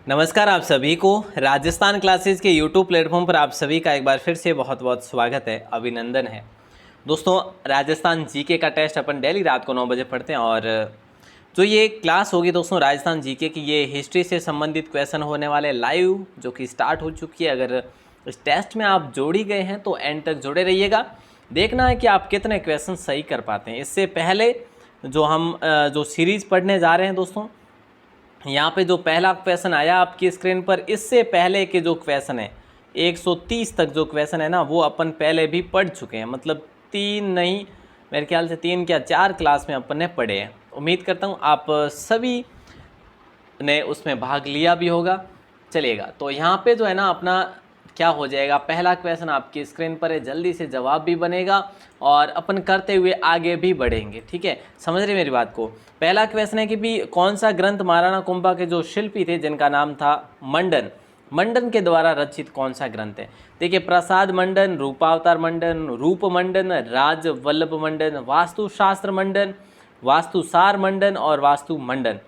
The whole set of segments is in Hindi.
नमस्कार आप सभी को राजस्थान क्लासेस के यूट्यूब प्लेटफॉर्म पर आप सभी का एक बार फिर से बहुत बहुत स्वागत है, अभिनंदन है। दोस्तों, राजस्थान जीके का टेस्ट अपन डेली रात को 9 बजे पढ़ते हैं और जो ये क्लास होगी दोस्तों राजस्थान जीके की, ये हिस्ट्री से संबंधित क्वेश्चन होने वाले लाइव जो कि स्टार्ट हो चुकी है। अगर इस टेस्ट में आप जोड़ी गए हैं तो एंड तक जुड़े रहिएगा, देखना है कि आप कितने क्वेश्चन सही कर पाते हैं। इससे पहले जो हम जो सीरीज़ पढ़ने जा रहे हैं दोस्तों, यहाँ पे जो पहला क्वेश्चन आया आपकी स्क्रीन पर, इससे पहले के जो क्वेश्चन है 130 तक जो क्वेश्चन है ना, वो अपन पहले भी पढ़ चुके हैं। मतलब 3 नहीं, मेरे ख्याल से 3 क्या 4 क्लास में अपन ने पढ़े हैं। उम्मीद करता हूँ आप सभी ने उसमें भाग लिया भी होगा। चलिएगा, तो यहाँ पे जो है ना अपना क्या हो जाएगा, पहला क्वेश्चन आपकी स्क्रीन पर है, जल्दी से जवाब भी बनेगा और अपन करते हुए आगे भी बढ़ेंगे। ठीक है, समझ रहे मेरी बात को। पहला क्वेश्चन है कि भी कौन सा ग्रंथ महाराणा कुंभा के जो शिल्पी थे जिनका नाम था मंडन, मंडन के द्वारा रचित कौन सा ग्रंथ है। देखिए, प्रसाद मंडन, रूपावतार मंडन, रूप मंडन, राज वल्लभ मंडन, वास्तुशास्त्र मंडन, वास्तुसार मंडन और वास्तु मंडन।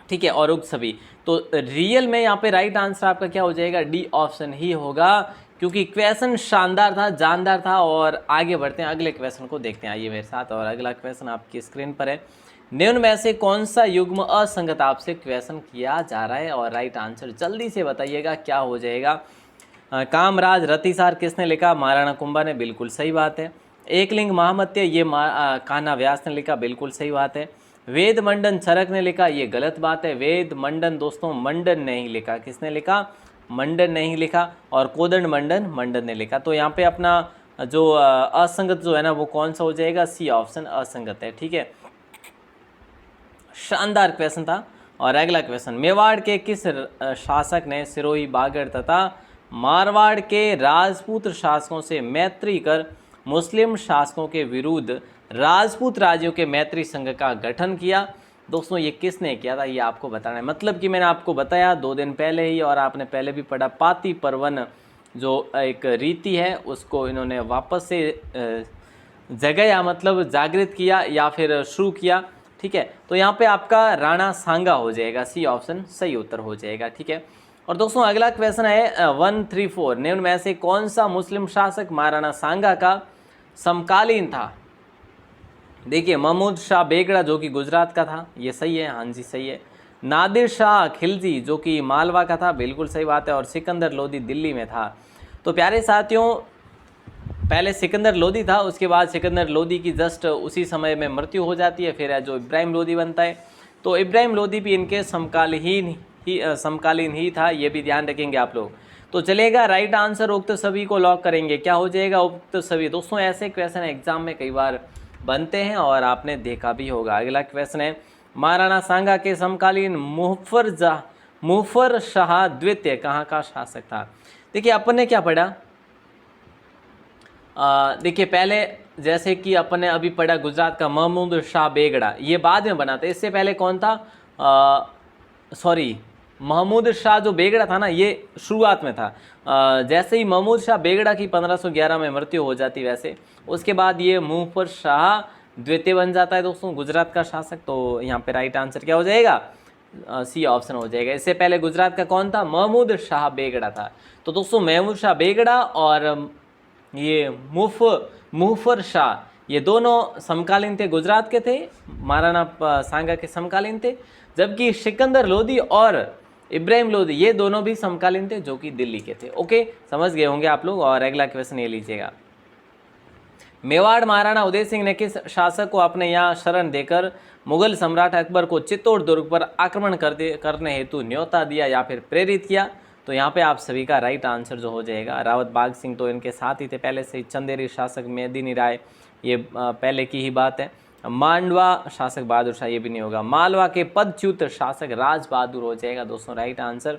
ठीक है, और उक्त सभी। तो रियल में यहाँ पे राइट आंसर आपका क्या हो जाएगा, डी ऑप्शन ही होगा, क्योंकि क्वेश्चन शानदार था, जानदार था। और आगे बढ़ते हैं, अगले क्वेश्चन को देखते हैं, आइए मेरे साथ। और अगला क्वेश्चन आपकी स्क्रीन पर है, निम्न में से कौन सा युग्म असंगत आपसे क्वेश्चन किया जा रहा है, और राइट आंसर जल्दी से बताइएगा क्या हो जाएगा। कामराज रतिसार किसने लिखा, महाराणा कुंभा ने, बिल्कुल सही बात है। एकलिंग महामत्य, ये कान्हा व्यास ने लिखा, बिल्कुल सही बात है। वेद मंडन चरक ने लिखा, ये गलत बात है। वेद मंडन दोस्तों मंडन नहीं लिखा, किसने लिखा, मंडन नहीं लिखा। और कोदंड मंडन, मंडन ने लिखा। तो यहाँ पे अपना जो असंगत जो है ना, वो कौन सा हो जाएगा, सी ऑप्शन असंगत है। ठीक है, शानदार क्वेश्चन था। और अगला क्वेश्चन, मेवाड़ के किस शासक ने सिरोही बागड़ तथा मारवाड़ के राजपूत शासकों से मैत्री कर मुस्लिम शासकों के विरुद्ध राजपूत राज्यों के मैत्री संघ का गठन किया। दोस्तों, ये किसने किया था, ये आपको बताना है। मतलब कि मैंने आपको बताया 2 दिन पहले ही, और आपने पहले भी पढ़ा, पाती परवन जो एक रीति है उसको इन्होंने वापस से जगाया, मतलब जागृत किया या फिर शुरू किया। ठीक है, तो यहाँ पे आपका राणा सांगा हो जाएगा, सी ऑप्शन सही उत्तर हो जाएगा। ठीक है, और दोस्तों अगला क्वेश्चन है 134, निम्न में से कौन सा मुस्लिम शासक महाराणा सांगा का समकालीन था। देखिए, महमूद शाह बेगड़ा जो कि गुजरात का था, ये सही है, हाँ जी सही है। नादिर शाह खिलजी जो कि मालवा का था, बिल्कुल सही बात है। और सिकंदर लोदी दिल्ली में था। तो प्यारे साथियों, पहले सिकंदर लोदी था, उसके बाद सिकंदर लोदी की जस्ट उसी समय में मृत्यु हो जाती है, फिर जो इब्राहिम लोदी बनता है। तो इब्राहिम लोदी भी इनके समकालीन ही था, ये भी ध्यान रखेंगे आप लोग। तो चलेगा, राइट आंसर उक्त सभी को लॉक करेंगे। क्या हो जाएगा, उक्त सभी। दोस्तों ऐसे क्वेश्चन एग्जाम में कई बार बनते हैं और आपने देखा भी होगा। अगला क्वेश्चन है, महाराणा सांगा के समकालीन मुफर शाह द्वितीय कहाँ का शासक था। देखिए, अपन ने क्या पढ़ा, देखिए पहले जैसे कि अपन ने अभी पढ़ा गुजरात का महमूद शाह बेगड़ा, ये बाद में बना था। इससे पहले कौन था, सॉरी, महमूद शाह जो बेगड़ा था ना, ये शुरुआत में था। जैसे ही महमूद शाह बेगड़ा की 1511 में मृत्यु हो जाती, वैसे उसके बाद ये मुफर शाह द्वितीय बन जाता है दोस्तों, गुजरात का शासक। तो यहाँ पे राइट आंसर क्या हो जाएगा, सी ऑप्शन हो जाएगा। इससे पहले गुजरात का कौन था, महमूद शाह बेगड़ा था। तो दोस्तों महमूद शाह बेगड़ा और ये मुफर शाह, ये दोनों समकालीन थे, गुजरात के थे, महाराणा सांगा के समकालीन थे। जबकि सिकंदर लोदी और इब्राहिम लोदी, ये दोनों भी समकालीन थे, जो कि दिल्ली के थे। ओके, समझ गए होंगे आप लोग। और अगला क्वेश्चन ये लीजिएगा, मेवाड़ महाराणा उदय सिंह ने किस शासक को अपने यहाँ शरण देकर मुगल सम्राट अकबर को चित्तौड़ दुर्ग पर आक्रमण करने हेतु न्योता दिया या फिर प्रेरित किया। तो यहाँ पे आप सभी का राइट आंसर जो हो जाएगा, रावत बाग सिंह तो इनके साथ ही थे पहले से ही। चंदेरी शासक मेदिनी राय, ये पहले की ही बात है। मांडवा शासक बहादुर शाह, ये भी नहीं होगा। मालवा के पदच्युत शासक राज बहादुर हो जाएगा दोस्तों, राइट आंसर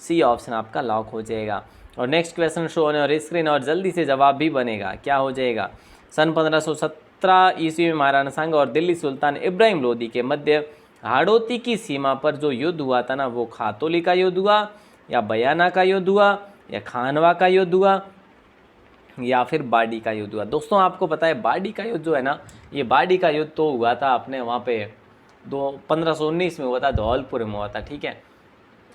सी ऑप्शन आपका लॉक हो जाएगा। और नेक्स्ट क्वेश्चन शो होने और स्क्रीन, और जल्दी से जवाब भी बनेगा। क्या हो जाएगा, सन 1517 ईस्वी में महाराणा सांगा और दिल्ली सुल्तान इब्राहिम लोदी के मध्य हाड़ौती की सीमा पर जो युद्ध हुआ था ना, वो खातोली का युद्ध हुआ, या बयाना का युद्ध हुआ, या खानवा का युद्ध हुआ, या फिर बाडी का युद्ध हुआ। दोस्तों आपको पता है बाडी का युद्ध जो है ना, ये बाडी का युद्ध तो हुआ था अपने वहाँ पे 1519 में हुआ था, धौलपुर में हुआ था। ठीक है,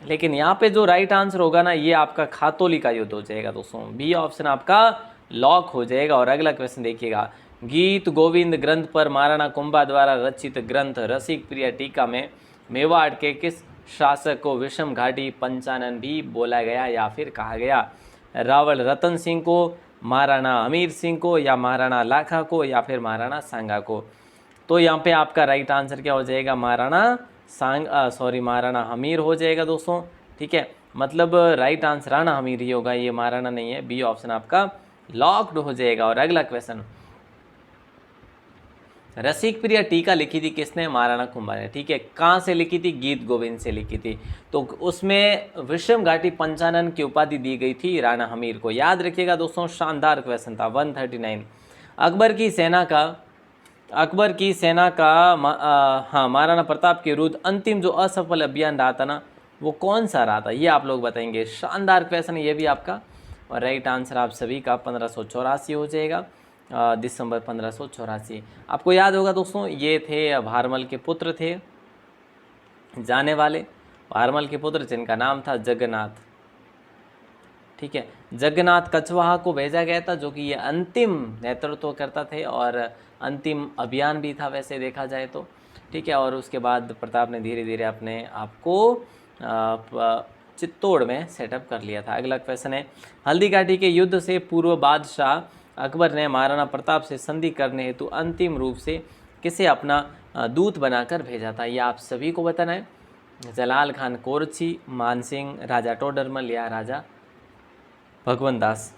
लेकिन यहाँ पे जो राइट आंसर होगा ना, ये आपका खातोली का युद्ध हो जाएगा दोस्तों। बी ऑप्शन आपका लॉक हो जाएगा। और अगला क्वेश्चन देखिएगा, गीत गोविंद ग्रंथ पर महाराणा कुंभा द्वारा रचित ग्रंथ रसिक प्रिय टीका में मेवाड़ के किस शासक को विषम घाटी पंचानन भी बोला गया या फिर कहा गया? रावल रतन सिंह को, महाराणा अमीर सिंह को, या महाराणा लाखा को, या फिर महाराणा सांगा को? तो यहाँ पे आपका राइट आंसर क्या हो जाएगा? महाराणा हमीर हो जाएगा दोस्तों। ठीक है, मतलब राइट आंसर राणा हमीर ही होगा, ये महाराणा नहीं है। बी ऑप्शन आपका लॉक्ड हो जाएगा। और अगला क्वेश्चन, रसिक प्रिय टीका लिखी थी किसने? महाराणा कुंभा ने। ठीक है, कहाँ से लिखी थी? गीत गोविंद से लिखी थी। तो उसमें विषम घाटी पंचानन की उपाधि दी गई थी राणा हमीर को। याद रखिएगा दोस्तों, शानदार क्वेश्चन था। 139, अकबर की सेना का हाँ महाराणा प्रताप के विरुद्ध अंतिम जो असफल अभियान रहा था ना, वो कौन सा रहा था? ये आप लोग बताएंगे। शानदार क्वेश्चन है ये भी आपका। और राइट आंसर आप सभी का 1584 हो जाएगा, दिसंबर 1584। आपको याद होगा दोस्तों, ये थे भारमल के पुत्र थे, जाने वाले भारमल के पुत्र, जिनका नाम था जगन्नाथ। ठीक है, जगन्नाथ कछवाहा को भेजा गया था, जो कि ये अंतिम नेतृत्व करता थे और अंतिम अभियान भी था वैसे देखा जाए तो। ठीक है, और उसके बाद प्रताप ने धीरे धीरे अपने आप को चित्तौड़ में सेटअप कर लिया था। अगला क्वेश्चन है, हल्दी घाटी के युद्ध से पूर्व बादशाह अकबर ने महाराणा प्रताप से संधि करने हेतु अंतिम रूप से किसे अपना दूत बनाकर भेजा था? ये आप सभी को बताना है। जलाल खान कोरची, मानसिंह, राजा टोडरमल, या राजा भगवंत दास?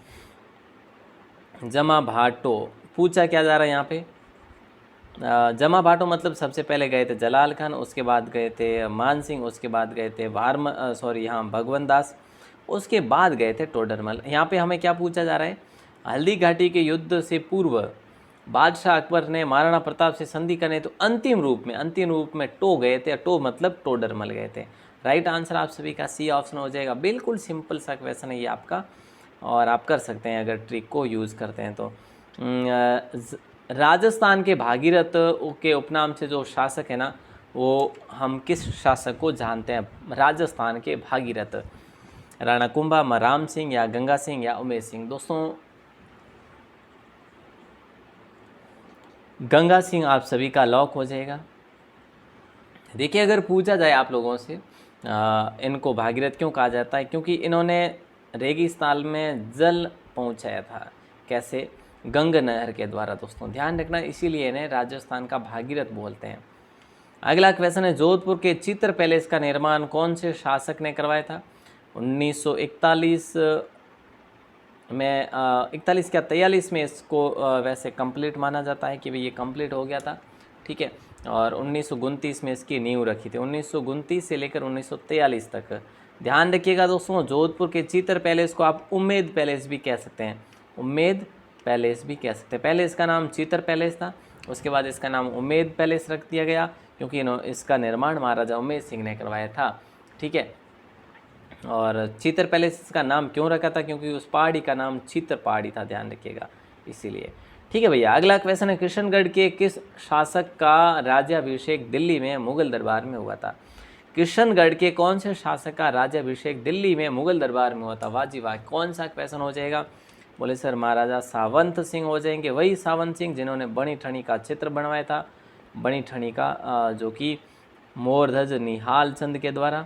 जमा भाटो पूछा क्या जा रहा है यहाँ पे? जमा भाटो मतलब सबसे पहले गए थे जलाल खान, उसके बाद गए थे मानसिंह, उसके बाद गए थे भगवंत दास, उसके बाद गए थे टोडरमल। यहाँ पे हमें क्या पूछा जा रहा है? हल्दी घाटी के युद्ध से पूर्व बादशाह अकबर ने महाराणा प्रताप से संधि करने तो अंतिम रूप में टो गए थे। टो मतलब टोडरमल गए थे। राइट आंसर आप सभी का सी ऑप्शन हो जाएगा। बिल्कुल सिंपल सा क्वेश्चन है ये आपका, और आप कर सकते हैं अगर ट्रिक को यूज़ करते हैं तो। राजस्थान के भागीरथ के उपनाम से जो शासक है ना, वो हम किस शासक को जानते हैं? राजस्थान के भागीरथ, राणा कुंभा, राम सिंह, या गंगा सिंह, या उमेश सिंह? दोस्तों गंगा सिंह आप सभी का लॉक हो जाएगा। देखिए, अगर पूछा जाए आप लोगों से इनको भागीरथ क्यों कहा जाता है? क्योंकि इन्होंने रेगिस्तान में जल पहुंचाया था। कैसे? गंगा नहर के द्वारा। दोस्तों ध्यान रखना, इसीलिए इन्हें राजस्थान का भागीरथ बोलते हैं। अगला क्वेश्चन है, जोधपुर के चित्र पैलेस का निर्माण कौन से शासक ने करवाया था? 1941 में 41 क्या 43 में इसको वैसे कंप्लीट माना जाता है कि भाई ये कंप्लीट हो गया था। ठीक है, और 1929 में इसकी नींव रखी थी। 1929 से लेकर 1943 तक। ध्यान रखिएगा दोस्तों, जोधपुर के चित्र पैलेस को आप उम्मेद पैलेस भी कह सकते हैं। उम्मेद पैलेस भी कह सकते हैं। पहले इसका नाम चित्र पैलेस था, उसके बाद इसका नाम उम्मेद पैलेस रख दिया गया, क्योंकि इसका निर्माण महाराजा उम्मेद सिंह ने करवाया था। ठीक है, और चित्र पैलेस का नाम क्यों रखा था? क्योंकि उस पहाड़ी का नाम चित्र पहाड़ी था, ध्यान रखिएगा इसीलिए। ठीक है भैया, अगला क्वेश्चन है, किशनगढ़ के किस शासक का राज्याभिषेक दिल्ली में मुगल दरबार में हुआ था? किशनगढ़ के कौन से शासक का राज्याभिषेक दिल्ली में मुगल दरबार में हुआ था? वाह जी वाह, कौन सा क्वेश्चन हो जाएगा? बोले सर महाराजा सावंत सिंह हो जाएंगे। वही सावंत सिंह जिन्होंने बनी ठनी का चित्र बनवाया था, बनी ठनी का जो कि मोरध्वज निहाल चंद के द्वारा।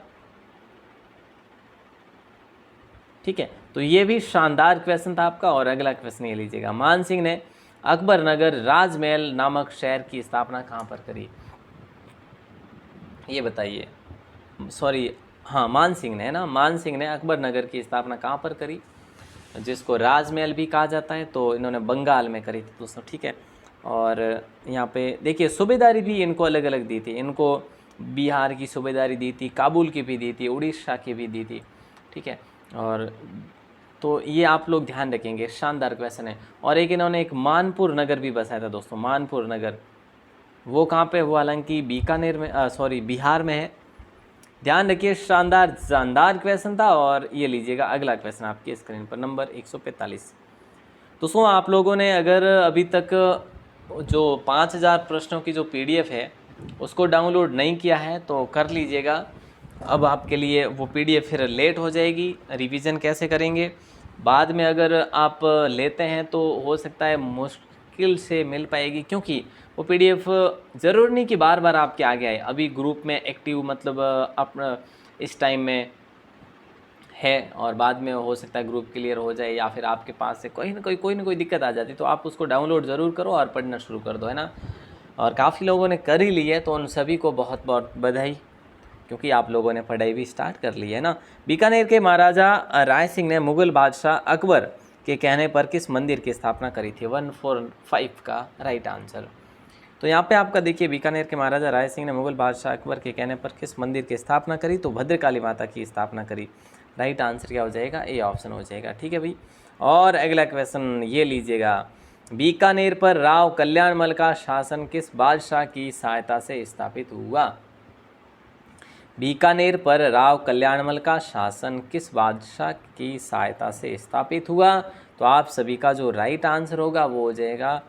ठीक है, तो ये भी शानदार क्वेश्चन था आपका। और अगला क्वेश्चन ये लीजिएगा, मान सिंह ने अकबर नगर राजमहल नामक शहर की स्थापना कहाँ पर करी? ये बताइए। सॉरी, हाँ मान सिंह ने, है ना, मान सिंह ने अकबर नगर की स्थापना कहाँ पर करी, जिसको राजमहल भी कहा जाता है? तो इन्होंने बंगाल में करी थी दोस्तों। ठीक है, और यहाँ पे देखिए सूबेदारी भी इनको अलग अलग दी थी। इनको बिहार की सूबेदारी दी थी, काबुल की भी दी थी, उड़ीसा की भी दी थी। ठीक है, और तो ये आप लोग ध्यान रखेंगे, शानदार क्वेश्चन है। और एक इन्होंने एक मानपुर नगर भी बसाया था दोस्तों। मानपुर नगर वो कहाँ पे हुआ? हालांकि बीकानेर में, बिहार में है। ध्यान रखिए, शानदार क्वेश्चन था। और ये लीजिएगा अगला क्वेश्चन आपकी स्क्रीन पर, नंबर 145। दोस्तों आप लोगों ने अगर अभी तक जो 5000 प्रश्नों की जो PDF है उसको डाउनलोड नहीं किया है तो कर लीजिएगा। अब आपके लिए वो पीडीएफ फिर लेट हो जाएगी, रिवीजन कैसे करेंगे बाद में अगर आप लेते हैं तो हो सकता है मुश्किल से मिल पाएगी, क्योंकि वो पीडीएफ ज़रूर नहीं कि बार बार आपके आगे आए। अभी ग्रुप में एक्टिव मतलब अपना इस टाइम में है और बाद में हो सकता है ग्रुप क्लियर हो जाए या फिर आपके पास से कोई ना कोई दिक्कत आ जाती, तो आप उसको डाउनलोड ज़रूर करो और पढ़ना शुरू कर दो, है ना। और काफ़ी लोगों ने कर ही ली है, तो उन सभी को बहुत बहुत बधाई, क्योंकि आप लोगों ने पढ़ाई भी स्टार्ट कर ली है ना। बीकानेर के महाराजा राय सिंह ने मुगल बादशाह अकबर के कहने पर किस मंदिर की स्थापना करी थी? 145 का राइट आंसर। तो यहाँ पे आपका देखिए, बीकानेर के महाराजा राय सिंह ने मुगल बादशाह अकबर के कहने पर किस मंदिर की स्थापना करी? तो भद्रकाली माता की स्थापना करी। राइट आंसर क्या हो जाएगा? ए ऑप्शन हो जाएगा। ठीक है भाई। और अगला क्वेश्चन ये लीजिएगा, बीकानेर पर राव कल्याणमल का शासन किस बादशाह की सहायता से स्थापित हुआ? बीकानेर पर राव कल्याणमल का शासन किस बादशाह की सहायता से स्थापित हुआ? तो आप सभी का जो राइट आंसर होगा वो हो जाएगा,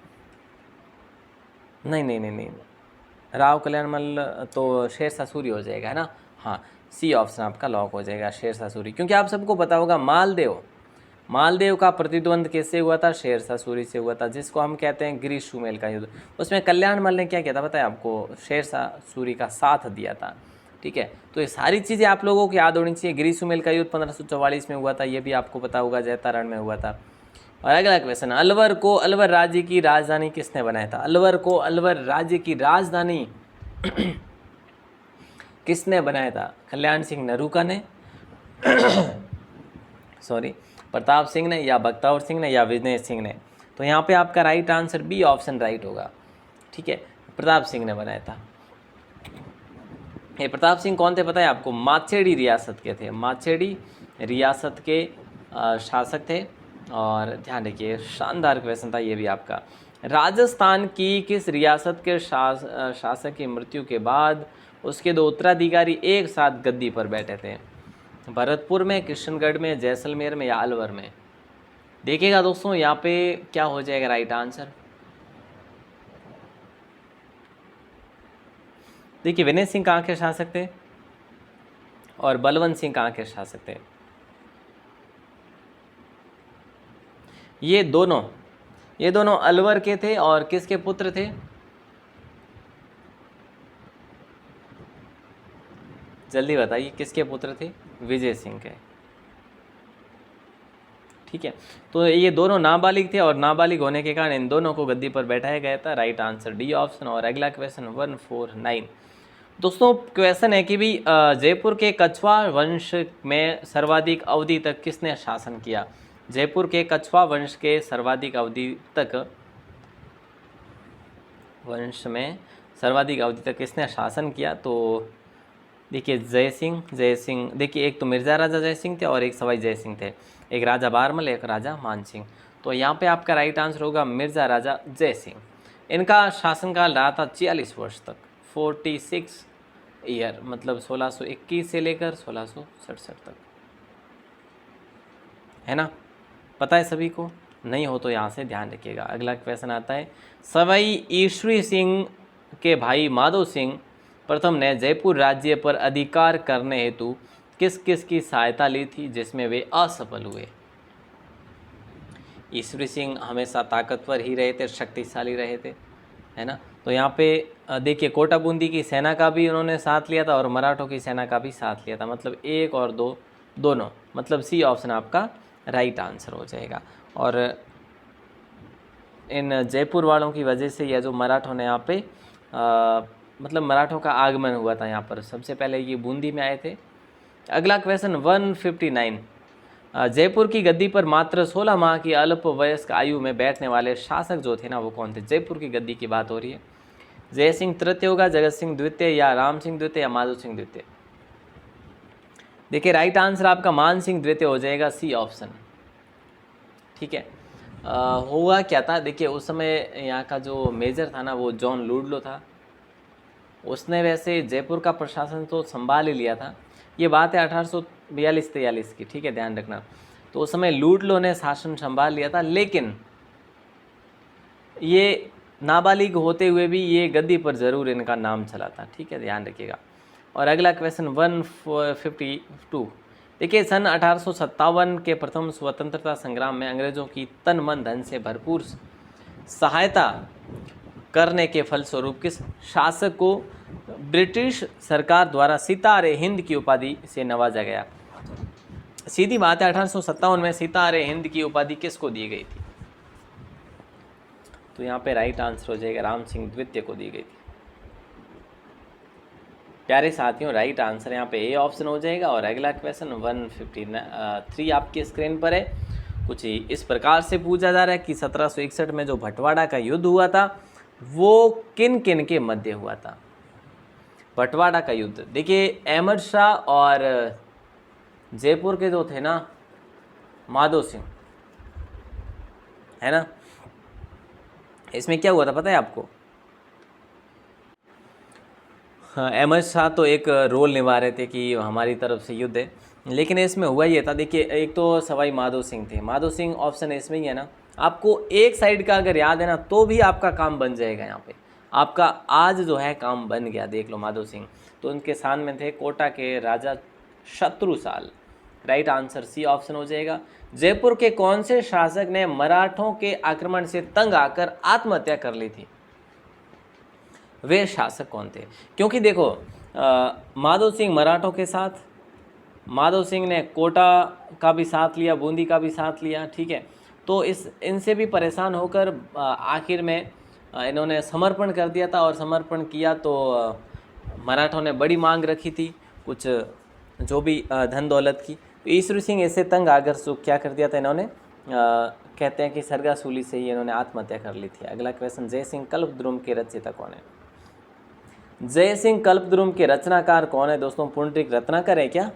नहीं, राव कल्याणमल तो शेरशाह सूरी हो जाएगा, है ना। हाँ, सी ऑप्शन आपका लॉक हो जाएगा, शेरशाह सूरी। क्योंकि आप सबको पता होगा मालदेव का प्रतिद्वंद किससे हुआ था? शेरशाह सूरी से हुआ था, जिसको हम कहते हैं ग्रीष्मेल का युद्ध। उसमें कल्याणमल ने क्या किया था पता है आपको? शेरशाह सूरी का साथ दिया था। ठीक है, तो ये सारी चीज़ें आप लोगों को याद होनी चाहिए। ग्रीष्मेल का युद्ध 1544 में हुआ था, ये भी आपको पता होगा, जैतारण में हुआ था। और अगला क्वेश्चन, अलवर को अलवर राज्य की राजधानी किसने बनाया था? अलवर को अलवर राज्य की राजधानी किसने बनाया था? कल्याण सिंह नरूका ने सॉरी, प्रताप सिंह ने, या बख्तावर सिंह ने, या विजय सिंह ने? तो यहाँ पे आपका right answer B option right होगा। ठीक है, प्रताप सिंह ने बनाया था। ये प्रताप सिंह कौन थे पता है आपको? माछेड़ी रियासत के थे, माछेड़ी रियासत के शासक थे। और ध्यान रखिए, शानदार क्वेश्चन था ये भी आपका। राजस्थान की किस रियासत के शासक की मृत्यु के बाद उसके दो उत्तराधिकारी एक साथ गद्दी पर बैठे थे? भरतपुर में, किशनगढ़ में, जैसलमेर में, या अलवर में? देखिएगा दोस्तों, यहाँ पे क्या हो जाएगा राइट आंसर? देखिए, विनय सिंह कहाँ के शासक थे और बलवंत सिंह कहाँ के शासक थे? ये दोनों अलवर के थे और किसके पुत्र थे? जल्दी बताइए, किसके पुत्र थे? विजय सिंह के। ठीक है, तो ये दोनों नाबालिग थे और नाबालिग होने के कारण इन दोनों को गद्दी पर बैठाया गया था। Right answer D option. और अगला क्वेश्चन 149 दोस्तों, क्वेश्चन है कि भी जयपुर के कछवा वंश में सर्वाधिक अवधि तक किसने शासन किया? जयपुर के कछवा वंश के सर्वाधिक अवधि तक किसने शासन किया? तो देखिए, जय सिंह, देखिए एक तो मिर्ज़ा राजा जय सिंह थे और एक सवाई जय सिंह थे, एक राजा बारमल, एक राजा मान सिंह। तो यहाँ पे आपका राइट आंसर होगा मिर्ज़ा राजा जय सिंह। इनका शासनकाल रहा था 46 वर्ष तक, 46 ईयर, मतलब 1621 से लेकर 1667 तक, है ना। पता है सभी को? नहीं हो तो यहाँ से ध्यान रखिएगा। अगला क्वेश्चन आता है, सवाई ईश्वरी सिंह के भाई माधो सिंह प्रथम ने जयपुर राज्य पर अधिकार करने हेतु किस किस की सहायता ली थी, जिसमें वे असफल हुए? ईश्वरी सिंह हमेशा ताकतवर ही रहे थे, शक्तिशाली रहे थे, है ना। तो यहाँ पे देखिए, कोटा बूंदी की सेना का भी उन्होंने साथ लिया था और मराठों की सेना का भी साथ लिया था, मतलब एक और दो दोनों, मतलब सी ऑप्शन आपका राइट आंसर हो जाएगा। और इन जयपुर वालों की वजह से यह जो मराठों ने यहाँ पे मतलब मराठों का आगमन हुआ था यहाँ पर, सबसे पहले ये बूंदी में आए थे। अगला क्वेश्चन 159, जयपुर की गद्दी पर मात्र 16 माह की अल्प वयस्क आयु में बैठने वाले शासक जो थे ना, वो कौन थे? जयपुर की गद्दी की बात हो रही है। जय सिंह तृतीय होगा, जगत सिंह द्वितीय, या राम सिंह द्वितीय, या माधो सिंह द्वितीय? देखिए, राइट आंसर आपका मान सिंह द्वितीय हो जाएगा, सी ऑप्शन। ठीक है, हुआ क्या था, देखिए उस समय यहाँ का जो मेजर था ना, वो जॉन लुडलो था। उसने वैसे जयपुर का प्रशासन तो संभाल ही लिया था, ये बात है 1842-43 की, ठीक है, ध्यान रखना। तो उस समय लुडलो ने शासन संभाल लिया था, लेकिन ये नाबालिग होते हुए भी ये गद्दी पर ज़रूर इनका नाम चला था। ठीक है, ध्यान रखिएगा। और अगला क्वेश्चन 152, देखिए सन 1857 के प्रथम स्वतंत्रता संग्राम में अंग्रेजों की तन मन धन से भरपूर सहायता करने के फलस्वरूप किस शासक को ब्रिटिश सरकार द्वारा सितारे हिंद की उपाधि से नवाजा गया? सीधी बात है, 1857 में सितारे हिंद की उपाधि किसको दी गई थी? तो यहाँ पे राइट आंसर हो जाएगा राम सिंह द्वितीय को दी गई थी। प्यारे साथियों, राइट आंसर यहाँ पे ए ऑप्शन हो जाएगा। और अगला क्वेश्चन 153 आपकी स्क्रीन पर है। कुछ इस प्रकार से पूछा जा रहा है कि 1761 में जो भटवाड़ा का युद्ध हुआ था वो किन किन के मध्य हुआ था? भटवाड़ा का युद्ध, देखिए अहमद शाह और जयपुर के जो थे ना माधो सिंह, है ना, इसमें क्या हुआ था पता है आपको? हाँ, अहमद शाह तो एक रोल निभा रहे थे कि हमारी तरफ से युद्ध है, लेकिन इसमें हुआ ये था, देखिए एक तो सवाई माधो सिंह थे। माधो सिंह ऑप्शन इसमें ही है ना, आपको एक साइड का अगर याद है ना तो भी आपका काम बन जाएगा। यहाँ पे आपका आज जो है काम बन गया, देख लो माधो सिंह। तो उनके स्थान में थे कोटा के राजा Shatrusal. Right answer C option हो जाएगा। जयपुर के कौन से शासक ने मराठों के आक्रमण से तंग आकर आत्महत्या कर ली थी? वे शासक कौन थे? क्योंकि देखो माधो सिंह मराठों के साथ, माधो सिंह ने कोटा का भी साथ लिया, बूंदी का भी साथ लिया, ठीक है। तो इनसे भी परेशान होकर आखिर में इन्होंने समर्पण कर दिया था। और समर्पण किया तो मराठों ने बड़ी मांग रखी थी, कुछ जो भी धन दौलत की। तो ईश्वर सिंह ऐसे तंग आकर क्या कर दिया था इन्होंने, कहते हैं कि सरगासूली से ही इन्होंने आत्महत्या कर ली थी। अगला क्वेश्चन, जय सिंह कल्पद्रुम के रचयिता कौन है? जय सिंह कल्पद्रुम के रचनाकार कौन है दोस्तों? पुंडरीक रत्नाकर है क्या?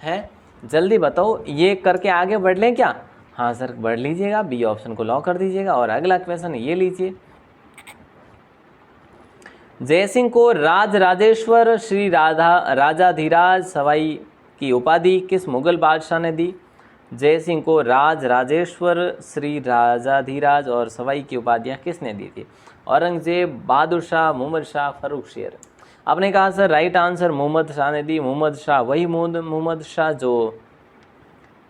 है, जल्दी बताओ, ये करके आगे बढ़ लें क्या? हाँ सर बढ़ लीजिएगा, बी ऑप्शन को लॉक कर दीजिएगा। और अगला क्वेश्चन ये लीजिए, जय सिंह को राजराजेश्वर श्री राजाधिराज सवाई की उपाधि किस मुगल बादशाह ने दी? जय सिंह को राजराजेश्वर श्री राजाधिराज और सवाई की उपाधियाँ किसने दी थी? औरंगजेब, बहादुर शाह, मोहम्मद शाह, फर्रुख शेर। आपने कहा sir right answer Mohammad Shah ने दी। मोहम्मद शाह वही मोहम्मद शाह जो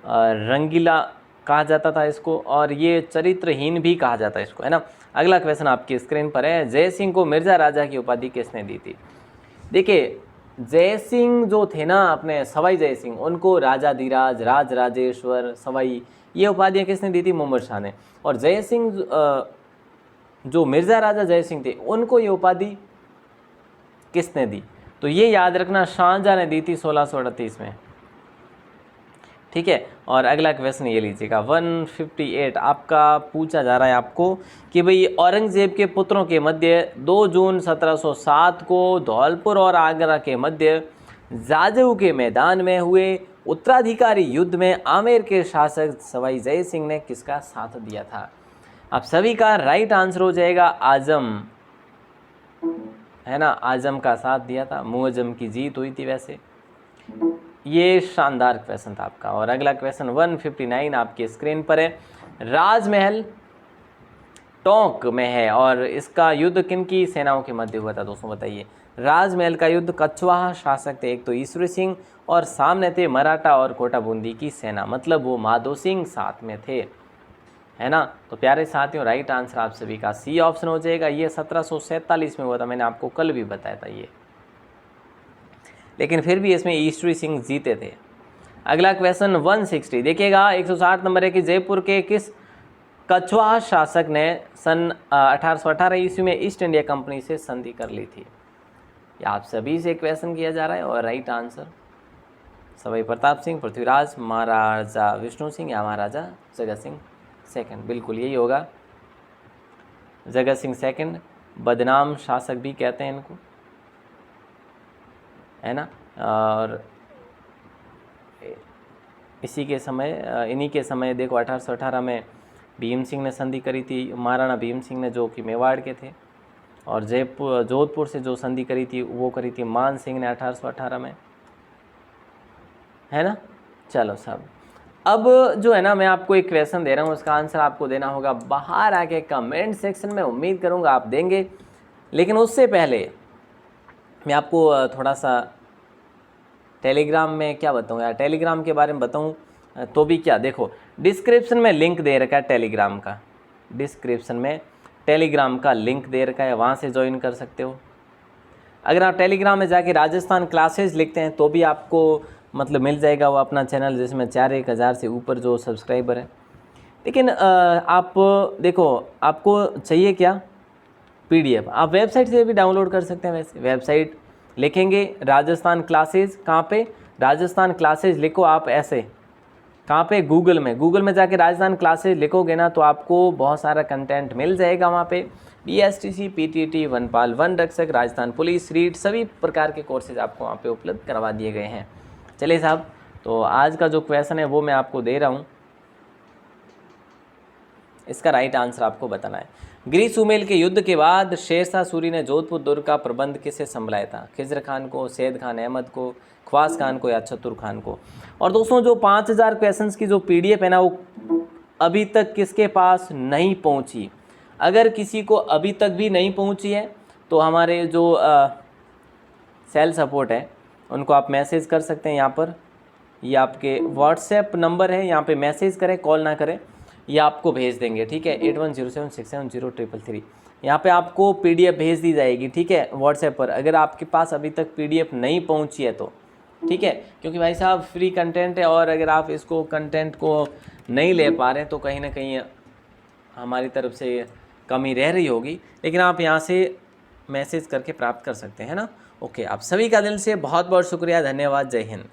रंगीला कहा जाता था इसको, और ये चरित्रहीन भी कहा जाता है इसको, है ना। अगला क्वेश्चन आपकी स्क्रीन पर है, जय सिंह को मिर्जा राजा की उपाधि किसने दी थी? देखिए जय सिंह जो थे ना अपने सवाई जय सिंह, उनको राजाधिराज, राजराजेश्वर, सवाई, ये उपाधियाँ किसने दी थी? मोहम्मद शाह ने। और जय सिंह जो मिर्जा राजा जय सिंह थे उनको ये उपाधि किसने दी? तो ये याद रखना, शाहजहां ने दी थी 1638 में, ठीक है। और अगला क्वेश्चन ये लीजिएगा 158 आपका पूछा जा रहा है आपको कि भाई औरंगजेब के पुत्रों के मध्य 2 जून 1707 को धौलपुर और आगरा के मध्य जाजू के मैदान में हुए उत्तराधिकारी युद्ध में आमेर के शासक सवाई जय सिंह ने किसका साथ दिया था? आप सभी का राइट आंसर हो जाएगा आजम, है ना, आजम का साथ दिया था। मुअज्जम की जीत हुई थी वैसे। ये शानदार क्वेश्चन था आपका। और अगला क्वेश्चन 159 आपकी स्क्रीन पर है, राजमहल टोंक में है और इसका युद्ध किन की सेनाओं के मध्य हुआ था दोस्तों बताइए? राजमहल का युद्ध कछवाहा शासक थे एक तो ईश्वर सिंह, और सामने थे मराठा और कोटा बूंदी की सेना, मतलब वो माधो सिंह साथ में थे, है ना। तो प्यारे साथियों राइट आंसर आप सभी का सी ऑप्शन हो जाएगा। ये 1747 में हुआ था, मैंने आपको कल भी बताया था ये, लेकिन फिर भी इसमें ईश्वरी सिंह जीते थे। अगला क्वेश्चन 160 देखिएगा, 160 नंबर है कि जयपुर के किस कछवाहा शासक ने सन 1818 ईस्वी में ईस्ट इंडिया कंपनी से संधि कर ली थी? ये आप सभी से क्वेश्चन किया जा रहा है। और राइट आंसर सवाई प्रताप सिंह, पृथ्वीराज, महाराजा विष्णु सिंह या महाराजा जगत सिंह सेकंड, बिल्कुल यही होगा, जगत सिंह सेकंड। बदनाम शासक भी कहते हैं इनको, है ना। और इसी के समय, इन्हीं के समय देखो 1818 में भीम सिंह ने संधि करी थी, महाराणा भीम सिंह ने, जो कि मेवाड़ के थे। और जोधपुर से जो संधि करी थी वो करी थी मान सिंह ने 1818 में, है ना। चलो साहब, अब जो है ना मैं आपको एक क्वेश्चन दे रहा हूँ, उसका आंसर आपको देना होगा बाहर आके कमेंट सेक्शन में। उम्मीद करूँगा आप देंगे, लेकिन उससे पहले मैं आपको थोड़ा सा टेलीग्राम में क्या बताऊँ यार, टेलीग्राम के बारे में बताऊँ तो भी क्या, देखो डिस्क्रिप्शन में लिंक दे रखा है टेलीग्राम का, डिस्क्रिप्शन में टेलीग्राम का लिंक दे रखा है, वहाँ से ज्वाइन कर सकते हो। अगर आप टेलीग्राम में जाके राजस्थान क्लासेज लिखते हैं तो भी आपको मतलब मिल जाएगा वो अपना चैनल, जिसमें 4-1 हज़ार से ऊपर जो सब्सक्राइबर है। लेकिन आप देखो, आपको चाहिए क्या, PDF। आप वेबसाइट से भी डाउनलोड कर सकते हैं। वैसे वेबसाइट लिखेंगे राजस्थान क्लासेज, कहाँ पे, राजस्थान क्लासेज लिखो आप ऐसे, कहाँ पे, गूगल में जाके राजस्थान क्लासेज लिखोगे ना तो आपको बहुत सारा कंटेंट मिल जाएगा वहाँ पे। BSTC, PTT, वनपाल, वन रक्षक, राजस्थान पुलिस, रीट, सभी प्रकार के कोर्सेज आपको वहाँ पे उपलब्ध करवा दिए गए हैं। चलिए साहब, तो आज का जो क्वेश्चन है वो मैं आपको दे रहा हूँ, इसका राइट आंसर आपको बताना है। ग्रीस सुमेल के युद्ध के बाद शेरशाह सूरी ने जोधपुर दुर्ग का प्रबंध किसे संभलाया था? खिज्र खान को, सैयद खान अहमद को, ख्वास खान को या चतुर खान को? और दोस्तों जो 5000 क्वेश्चंस की जो PDF है ना, वो अभी तक किसके पास नहीं पहुंची? अगर किसी को अभी तक भी नहीं पहुंची है तो हमारे जो सेल सपोर्ट है उनको आप मैसेज कर सकते हैं यहाँ पर, ये आपके व्हाट्सएप नंबर है, यहाँ पे मैसेज करें, कॉल ना करें, ये आपको भेज देंगे, ठीक है। 8107670333 यहाँ पे आपको PDF भेज दी जाएगी, ठीक है, व्हाट्सएप पर। अगर आपके पास अभी तक PDF नहीं पहुंची है तो, ठीक है, क्योंकि भाई साहब फ्री कंटेंट है और अगर आप इसको कंटेंट को नहीं ले पा रहे हैं तो कहीं ना कहीं हमारी तरफ से कमी रह रही होगी, लेकिन आप यहाँ से मैसेज करके प्राप्त कर सकते हैं ना। ओके, आप सभी का दिल से बहुत बहुत शुक्रिया, धन्यवाद, जय हिंद।